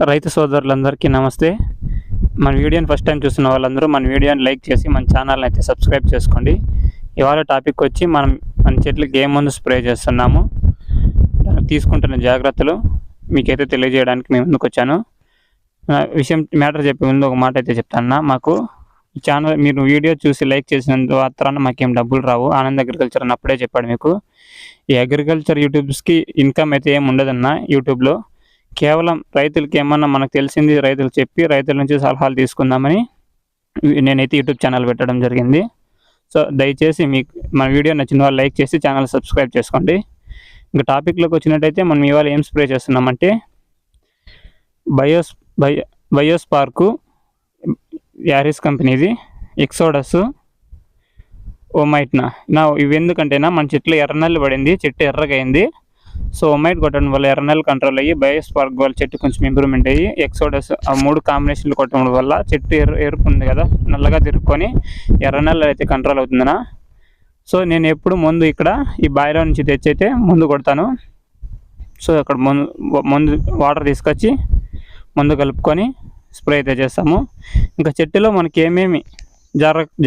రైతు సోదరులందరికీ నమస్తే. మన వీడియోని ఫస్ట్ టైం చూస్తున్న వాళ్ళందరూ మన వీడియోని లైక్ చేసి మన ఛానల్ని అయితే సబ్స్క్రైబ్ చేసుకోండి. ఇవాళ టాపిక్ వచ్చి మన చెట్లకి ఏ మందు స్ప్రే చేస్తున్నాము, తీసుకుంటున్న జాగ్రత్తలు మీకైతే తెలియజేయడానికి మేము ముందుకు వచ్చాను. మ్యాటర్ చెప్పే ముందు ఒక మాట అయితే చెప్తాను. మాకు ఈ ఛానల్ మీరు వీడియో చూసి లైక్ చేసినంత మాత్రాన మాకేం డబ్బులు రావు. ఆనంద్ అగ్రికల్చర్ అని అప్పుడే చెప్పాడు మీకు. ఈ అగ్రికల్చర్ యూట్యూబ్స్కి ఇన్కమ్ అయితే ఏమి ఉండదన్న యూట్యూబ్లో. కేవలం రైతులకి ఏమన్నా మనకు తెలిసింది రైతులు చెప్పి రైతుల నుంచి సలహాలు తీసుకుందామని నేనైతే యూట్యూబ్ ఛానల్ పెట్టడం జరిగింది. సో దయచేసి మీకు మన వీడియో నచ్చిన వాళ్ళు లైక్ చేసి ఛానల్ సబ్స్క్రైబ్ చేసుకోండి. ఇంకా టాపిక్లోకి వచ్చినట్టయితే మనం ఇవాళ ఏం స్ప్రే చేస్తున్నామంటే బయోస్పార్కు యారిస్ కంపెనీది ఎక్సోడస్ ఓమైట్నా. ఇవి ఎందుకంటేనా మన చెట్లు ఎర్రనల్లి పడింది, చెట్టు ఎర్రగా అయింది. సో ఓమైట్ కొట్టడం వల్ల ఎర్రనెల్ కంట్రోల్ అయ్యి బయోస్పార్క్ వల్ల చెట్టు కొంచెం ఇంప్రూవ్మెంట్ అయ్యి ఎక్సోడస్ ఆ 3 కాంబినేషన్లు కొట్టడం వల్ల చెట్టు ఎరుపు ఉంది కదా, నల్లగా తిరుక్కొని ఎర్రనెల్ అయితే కంట్రోల్ అవుతుందనా. సో నేను ఎప్పుడు ముందు ఇక్కడ ఈ బాయిలో నుంచి తెచ్చి అయితే ముందు కొడతాను. సో అక్కడ ముందు వాటర్ తీసుకొచ్చి ముందు కలుపుకొని స్ప్రే అయితే చేస్తాము. ఇంకా చెట్టులో మనకి ఏమేమి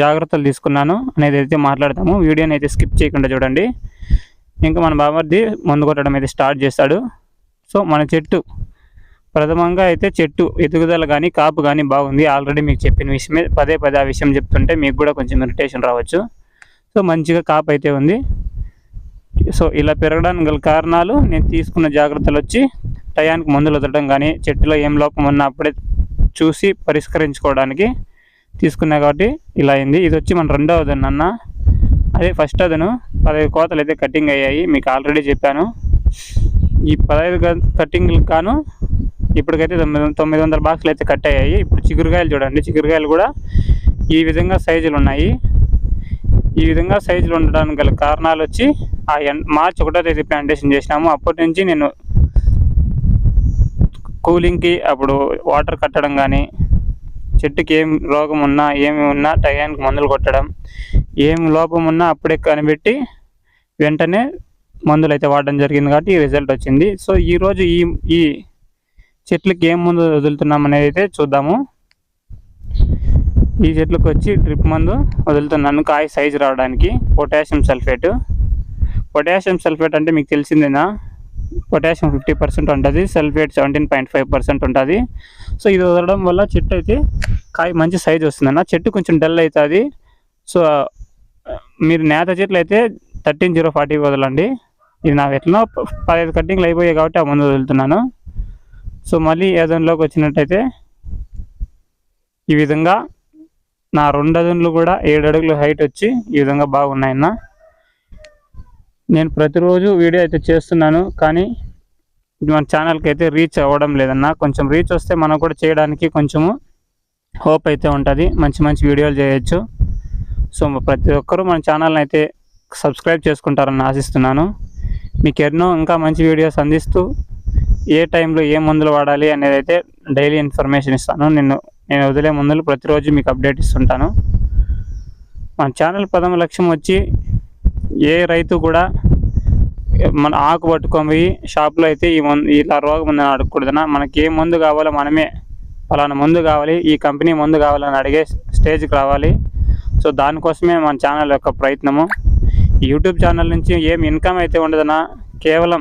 జాగ్రత్తలు తీసుకున్నాను అనేది అయితే మాట్లాడతాము. వీడియోని అయితే స్కిప్ చేయకుండా చూడండి. ఇంకా మన బామర్ది మందు కొట్టడం అయితే స్టార్ట్ చేస్తాడు. సో మన చెట్టు ప్రథమంగా అయితే చెట్టు ఎదుగుదల కానీ కాపు కానీ బాగుంది. ఆల్రెడీ మీకు చెప్పిన విషయమే పదే ఆ విషయం చెప్తుంటే మీకు కూడా కొంచెం ఇరిటేషన్ రావచ్చు. సో మంచిగా కాపు అయితే ఉంది. సో ఇలా పెరగడానికి గల కారణాలు నేను తీసుకున్న జాగ్రత్తలు వచ్చి టయానికి మందులు వదలడం కానీ, చెట్టులో ఏం లోపం ఉన్నా అప్పుడే చూసి పరిష్కరించుకోవడానికి తీసుకున్నా కాబట్టి ఇలా అయింది. ఇది వచ్చి మన రెండవది అన్న. అదే ఫస్ట్ అదను 15 కోతలు అయితే కటింగ్ అయ్యాయి, మీకు ఆల్రెడీ చెప్పాను. ఈ 15 కటింగ్లకు గాను ఇప్పటికైతే 900 బాక్సులు అయితే కట్ అయ్యాయి. ఇప్పుడు చిగురుకాయలు చూడండి, చిగురుకాయలు కూడా ఈ విధంగా సైజులు ఉన్నాయి. ఈ విధంగా సైజులు ఉండడానికి గల కారణాలు వచ్చి మార్చి 1వ తేదీ ప్లాంటేషన్ చేసినాము. అప్పటి నుంచి నేను కూలింగ్కి అప్పుడు వాటర్ కట్టడం కానీ, చెట్టుకి ఏం రోగం ఉన్నా ఏమి ఉన్నా టయానికి మందులు కొట్టడం, ఏం లోపం ఉన్నా అప్పుడే కనిపెట్టి వెంటనే మందులు అయితే వాడడం జరిగింది కాబట్టి ఈ రిజల్ట్ వచ్చింది. సో ఈరోజు ఈ చెట్లకి ఏం మందు వదులుతున్నాం అనేది అయితే చూద్దాము. ఈ చెట్లకు వచ్చి డ్రిప్ మందు వదులుతున్నాను కాయ సైజు రావడానికి. పొటాషియం సల్ఫేట్ అంటే మీకు తెలిసిందేనా, పొటాషియం 50% ఉంటుంది, సల్ఫేట్ 17.5% ఉంటుంది. సో ఇది వదలడం వల్ల చెట్టు అయితే కాయ మంచి సైజు వస్తుందన్న. చెట్టు కొంచెం డల్ అవుతుంది. సో మీరు నేత చెట్లు అయితే 13-0-40 వదలండి. ఇది నాకు ఎట్లనో 15 కట్టింగ్లు అయిపోయాయి కాబట్టి ఆ ముందు వదులుతున్నాను. సో మళ్ళీ ఏదోలోకి వచ్చినట్టయితే ఈ విధంగా నా 2 అదున్లు కూడా 7 అడుగులు హైట్ వచ్చి ఈ విధంగా బాగున్నాయన్న. నేను ప్రతిరోజు వీడియో అయితే చేస్తున్నాను, కానీ మన ఛానల్కి అయితే రీచ్ అవ్వడం లేదన్న. కొంచెం రీచ్ వస్తే మనం కూడా చేయడానికి కొంచెము హోప్ అయితే ఉంటుంది, మంచి వీడియోలు చేయొచ్చు. సో ప్రతి ఒక్కరూ మన ఛానల్ని అయితే సబ్స్క్రైబ్ చేసుకుంటారని ఆశిస్తున్నాను. మీకు ఎన్నో ఇంకా మంచి వీడియోస్ అందిస్తూ ఏ టైంలో ఏ మందులు వాడాలి అనేది అయితే డైలీ ఇన్ఫర్మేషన్ ఇస్తాను. నేను వదిలే మందులు ప్రతిరోజు మీకు అప్డేట్ ఇస్తుంటాను. మన ఛానల్ ప్రథమ లక్ష్యం వచ్చి ఏ రైతు కూడా మన ఆకు పట్టుకొని షాప్లో అయితే ఇలా రోగం ఉందని అడగకూడదనా. మనకి ఏ మందు కావాలో మనమే ఫలానా మందు కావాలి, ఈ కంపెనీ మందు కావాలని అడిగే స్టేజ్కి రావాలి. సో దానికోసమే మన ఛానల్ యొక్క ప్రయత్నము. యూట్యూబ్ ఛానల్ నుంచి ఏం ఇన్కమ్ అయితే ఉండదనా. కేవలం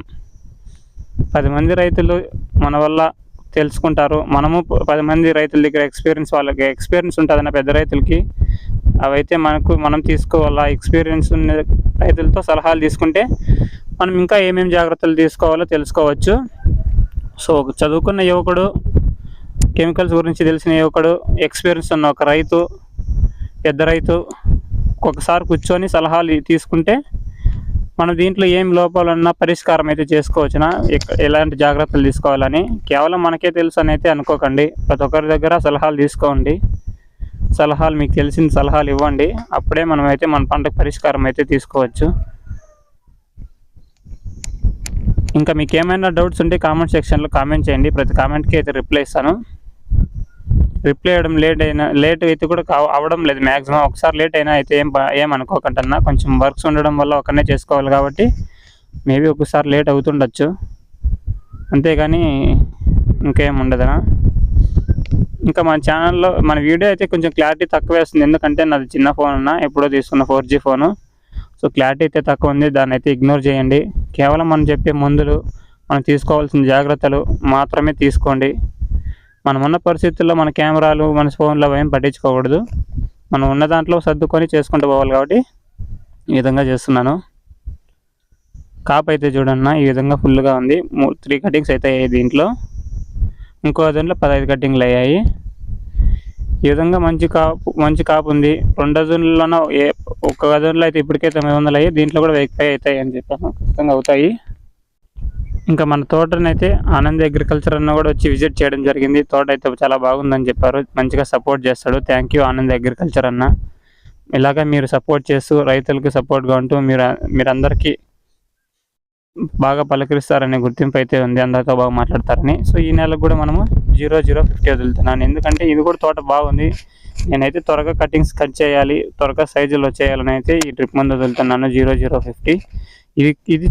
10 మంది రైతులు మన వల్ల తెలుసుకుంటారు. మనము 10 మంది రైతుల దగ్గర వాళ్ళకి ఎక్స్పీరియన్స్ ఉంటుందన్న. పెద్ద రైతులకి అవైతే మనం తీసుకోవాలా. ఎక్స్పీరియన్స్ ఉన్న రైతులతో సలహాలు తీసుకుంటే మనం ఇంకా ఏమేమి జాగ్రత్తలు తీసుకోవాలో తెలుసుకోవచ్చు. సో చదువుకున్న యువకుడు, కెమికల్స్ గురించి తెలిసిన యువకుడు, ఎక్స్పీరియన్స్ ఉన్న ఒక రైతు, పెద్ద రైతు ఒక్కొక్కసారి కూర్చొని సలహాలు తీసుకుంటే మనం దీంట్లో ఏం లోపాలన్నా పరిష్కారం అయితే చేసుకోవచ్చునా. ఎలాంటి జాగ్రత్తలు తీసుకోవాలని కేవలం మనకే తెలుసు అని అయితే అనుకోకండి. ప్రతి ఒక్కరి దగ్గర సలహాలు తీసుకోండి. సలహాలు మీకు తెలిసిన సలహాలు ఇవ్వండి. అప్పుడే మనం అయితే మన పంటకు పరిష్కారం అయితే తీసుకోవచ్చు. ఇంకా మీకు ఏమైనా డౌట్స్ ఉంటే కామెంట్ సెక్షన్లో కామెంట్ చేయండి. ప్రతి కామెంట్కి అయితే రిప్లై ఇస్తాను. రిప్లై అవ్వడం లేట్ అయితే కూడా అవ్వడం లేదు మ్యాక్సిమం. ఒకసారి లేట్ అయినా అయితే ఏమనుకోకండి. కొంచెం వర్క్స్ ఉండడం వల్ల ఒకనే చేసుకోవాలి కాబట్టి మేబీ ఒకసారి లేట్ అవుతుండొచ్చు. అంతేగాని ఇంకేం ఉండదా? ఇంకా మన ఛానల్లో మన వీడియో అయితే కొంచెం క్లారిటీ తక్కువే వస్తుంది, ఎందుకంటే నాది చిన్న ఫోన్ ఉన్నా, ఎప్పుడో తీసుకున్న 4G ఫోను. సో క్లారిటీ అయితే తక్కువ ఉంది, దాన్ని అయితే ఇగ్నోర్ చేయండి. కేవలం మనం చెప్పే మందులు, మనం తీసుకోవాల్సిన జాగ్రత్తలు మాత్రమే తీసుకోండి. మనం ఉన్న పరిస్థితుల్లో మన కెమెరాలు, మన ఫోన్లో ఏం పట్టించుకోకూడదు. మనం ఉన్న దాంట్లో సర్దుకొని చేసుకుంటూ పోవాలి. కాబట్టి ఈ విధంగా చేస్తున్నాను. కాప్ అయితే చూడన్నా ఈ విధంగా ఫుల్గా ఉంది. 3 కటింగ్స్ అయితే అయ్యాయి దీంట్లో, ఇంకో దాంట్లో 15 కటింగ్లు అయ్యాయి. ఈ విధంగా మంచి కాపు ఉంది. 2 డజన్లోనో ఒక డజన్లో అయితే ఇప్పటికే 900 అయ్యి, దీంట్లో కూడా 1000 అవుతాయి అని చెప్పాను, ఖచ్చితంగా అవుతాయి. ఇంకా మన తోటనైతే ఆనంద్ అగ్రికల్చర్ అన్న కూడా వచ్చి విజిట్ చేయడం జరిగింది. తోట అయితే చాలా బాగుందని చెప్పారు, మంచిగా సపోర్ట్ చేస్తాడు. థ్యాంక్ యూ ఆనంద్ అగ్రికల్చర్ అన్న. ఇలాగా మీరు సపోర్ట్ చేస్తూ రైతులకు సపోర్ట్గా ఉంటూ మీరందరికీ బాగా పలకరిస్తారనే గుర్తింపు అయితే ఉంది, అందరితో బాగా మాట్లాడతారని. సో ఈ నెలకు కూడా మనము 0050 వదులుతున్నాను, ఎందుకంటే ఇది కూడా తోట బాగుంది. నేనైతే త్వరగా కటింగ్స్ కట్ చేయాలి, త్వరగా సైజులో చేయాలని అయితే ఈ ట్రిప్ ముందు వదులుతున్నాను 0050. ఇది